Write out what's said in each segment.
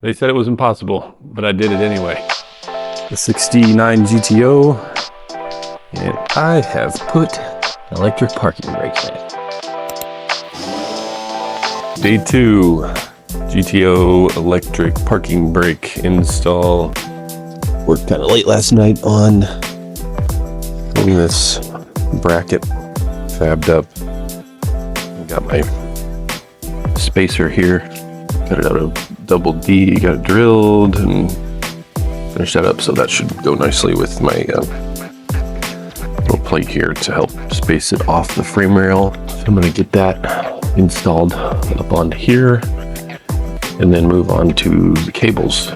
They said it was impossible, but I did it anyway. The 69 GTO, and I have put an electric parking brake in it. Day 2, GTO electric parking brake install. Worked kind of late last night on getting this bracket fabbed up. Got my spacer here, got it out of double D, got it drilled and finished that up, so that should go nicely with my little plate here to help space it off the frame rail. So I'm going to get that installed up on here and then move on to the cables.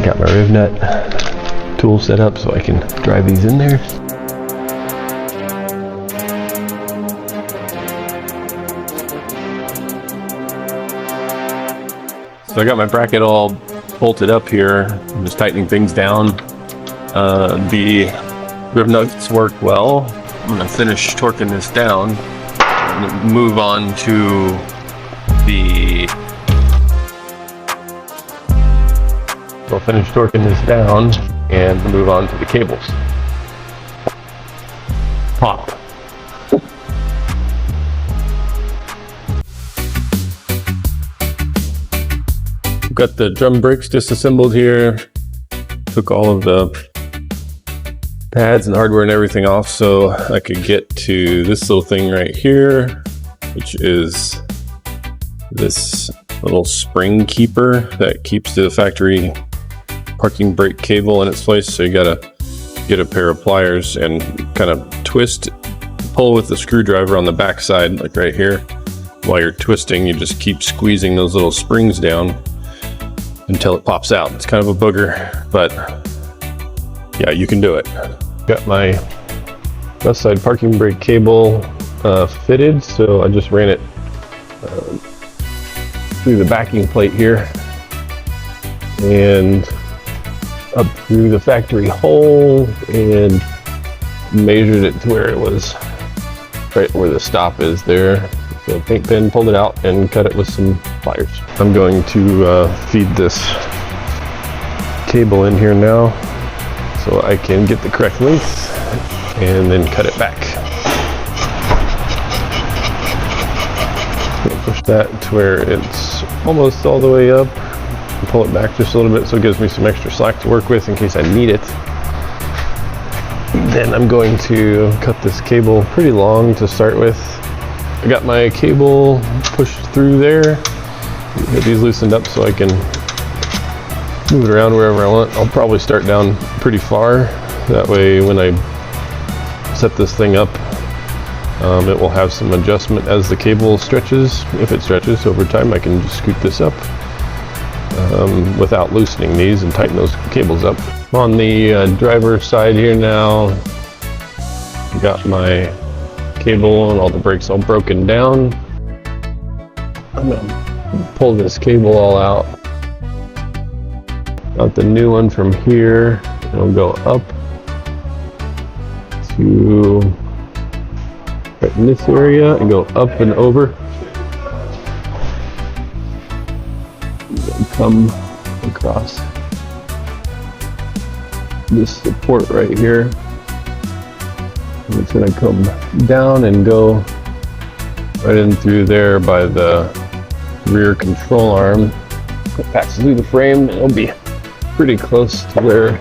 Got my riv nut tool set up so I can drive these in there. So I got my bracket all bolted up here. I'm just tightening things down. The riv nuts work well. I'm gonna finish torquing this down and move on to the... I'll finish torquing this down and move on to the cables. Pop. Got the drum brakes disassembled here. Took all of the pads and hardware and everything off so I could get to this little thing right here, which is this little spring keeper that keeps the factory parking brake cable in its place. So you gotta get a pair of pliers and kind of pull with the screwdriver on the back side, like right here. While you're twisting, you just keep squeezing those little springs down until it pops out. It's kind of a booger, but yeah, you can do it. Got my west side parking brake cable fitted, so I just ran it through the backing plate here and up through the factory hole and measured it to where it was right where the stop is there. So paint pen, pulled it out and cut it with some pliers. I'm going to feed this cable in here now so I can get the correct length and then cut it back. Push that to where it's almost all the way up. Pull it back just a little bit so it gives me some extra slack to work with in case I need it. Then I'm going to cut this cable pretty long to start with. I got my cable pushed through there. Get these loosened up so I can move it around wherever I want. I'll probably start down pretty far. That way when I set this thing up, it will have some adjustment as the cable stretches. If it stretches over time, I can just scoot this up without loosening these and tighten those cables up. On the driver's side here now, got my cable and all the brakes all broken down. I'm gonna pull this cable all out. Got the new one from here. It'll go up to right in this area and go up and over. Come across this support right here. And it's going to come down and go right in through there by the rear control arm. It passes through the frame and it'll be pretty close to where.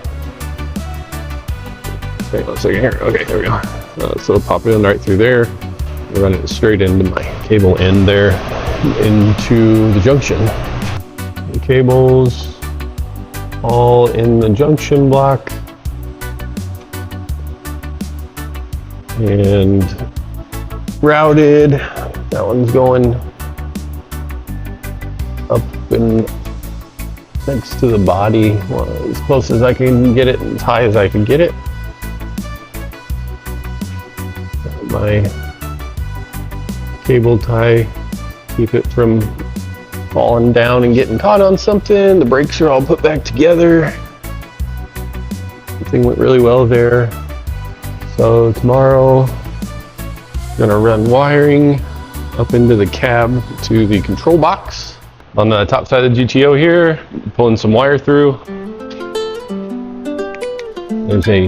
Hang on a second here. Okay, there we go. So it'll pop in right through there. Run it straight into my cable end there into the junction. The cables all in the junction block and routed. That one's going up and next to the body, well, as close as I can get it, as high as I can get it. My cable tie, keep it from falling down and getting caught on something. The brakes are all put back together. Everything went really well there. So tomorrow, gonna run wiring up into the cab to the control box. On the top side of the GTO here, pulling some wire through. There's a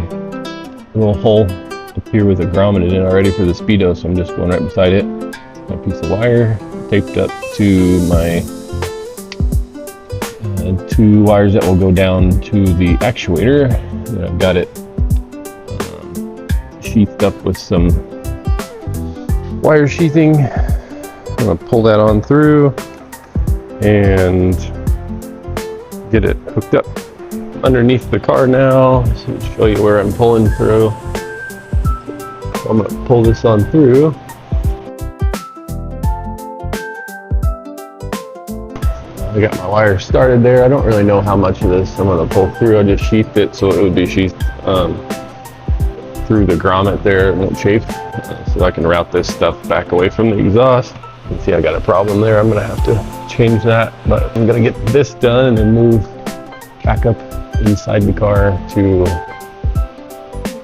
little hole up here with a grommet in it already for the speedo, so I'm just going right beside it. Got a piece of wire taped up to my 2 wires that will go down to the actuator. And I've got it sheathed up with some wire sheathing. I'm gonna pull that on through and get it hooked up underneath the car now. So I'll show you where I'm pulling through. So I'm gonna pull this on through. I got my wire started there. I don't really know how much of this I'm gonna pull through. I just sheathed it so it would be sheathed through the grommet there. It won't chafe, so I can route this stuff back away from the exhaust. You can see I got a problem there. I'm gonna have to change that, but I'm gonna get this done and then move back up inside the car to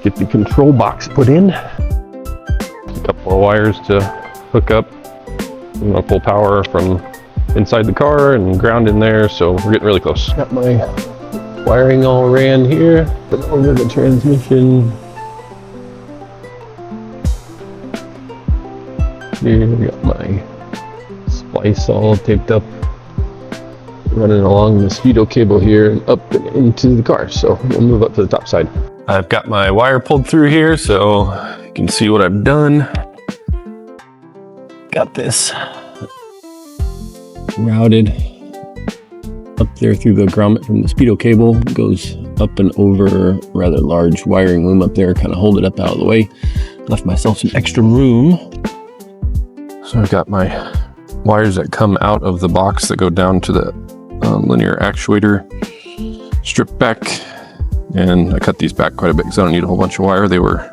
get the control box put in. A couple of wires to hook up. I'm gonna pull power from inside the car and ground in there, so we're getting really close. Got my wiring all ran here, put over the transmission. Here we got my splice all taped up, running along the speedo cable here and up and into the car. So we'll move up to the top side. I've got my wire pulled through here so you can see what I've done. Got this routed up there through the grommet from the speedo cable. It goes up and over a rather large wiring loom up there, kind of hold it up out of the way. Left myself some extra room. So I've got my wires that come out of the box that go down to the linear actuator stripped back, and I cut these back quite a bit because I don't need a whole bunch of wire. They were,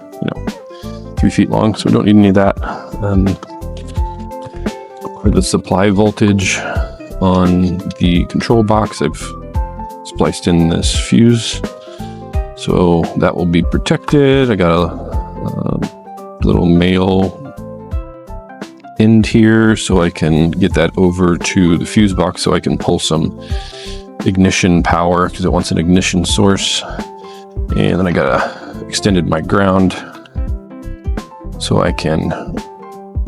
3 feet long, so we don't need any of that. For the supply voltage on the control box, I've spliced in this fuse, so that will be protected. I got a little male end here so I can get that over to the fuse box so I can pull some ignition power because it wants an ignition source. And then I extended my ground so I can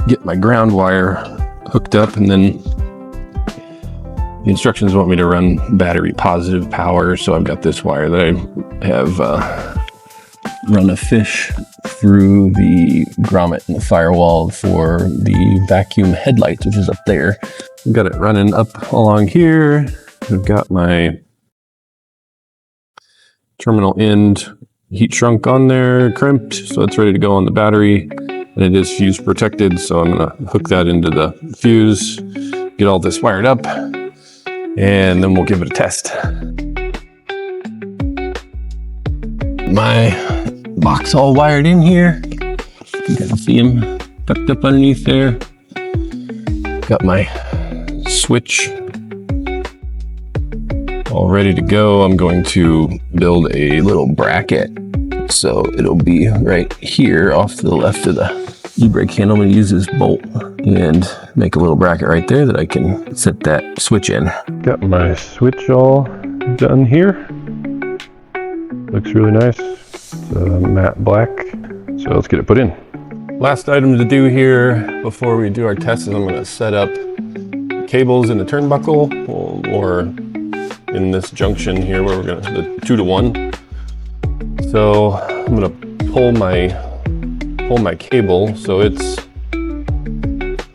get my ground wire hooked up, and then the instructions want me to run battery positive power, so I've got this wire that I have run a fish through the grommet in the firewall for the vacuum headlights, which is up there. I've got it running up along here. I've got my terminal end heat shrunk on there, crimped, so it's ready to go on the battery. And it is fuse protected, so I'm gonna hook that into the fuse, get all this wired up, and then we'll give it a test. My box all wired in here. You can see them tucked up underneath there. Got my switch all ready to go. I'm going to build a little bracket, so it'll be right here off to the left of the e-brake handle. I'm going to use this bolt and make a little bracket right there that I can set that switch in. Got my switch all done here. Looks really nice. It's matte black. So let's get it put in. Last item to do here before we do our test is I'm going to set up cables in the turnbuckle, or in this junction here where we're going to, the 2-to-1. So I'm going to pull my cable so it's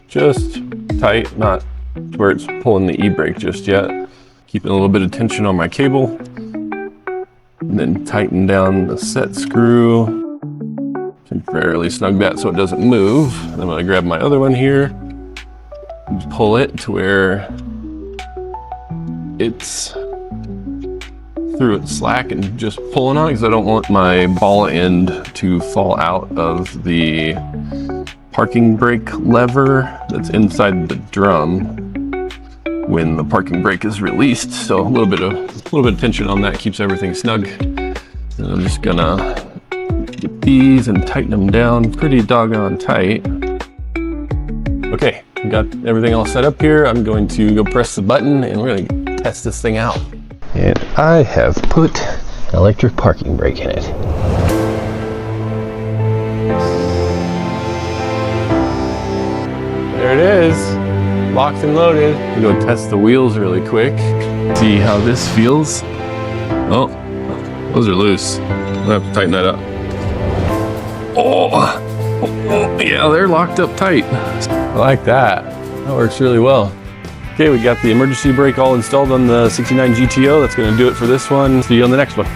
just tight, not to where it's pulling the e-brake just yet. Keeping a little bit of tension on my cable, and then tighten down the set screw. Temporarily snug that so it doesn't move. And I'm going to grab my other one here and pull it to where it's through its slack and just pulling on it, because I don't want my ball end to fall out of the parking brake lever that's inside the drum when the parking brake is released. So a little bit of tension on that keeps everything snug. And I'm just gonna get these and tighten them down pretty doggone tight. Okay, got everything all set up here. I'm going to go press the button and we're gonna test this thing out. And I have put an electric parking brake in it. There it is, locked and loaded. I'm gonna test the wheels really quick, see how this feels. Oh, those are loose. I'll have to tighten that up. Oh, yeah, they're locked up tight. I like that. That works really well. Okay, we got the emergency brake all installed on the 69 GTO. That's gonna do it for this one. See you on the next one.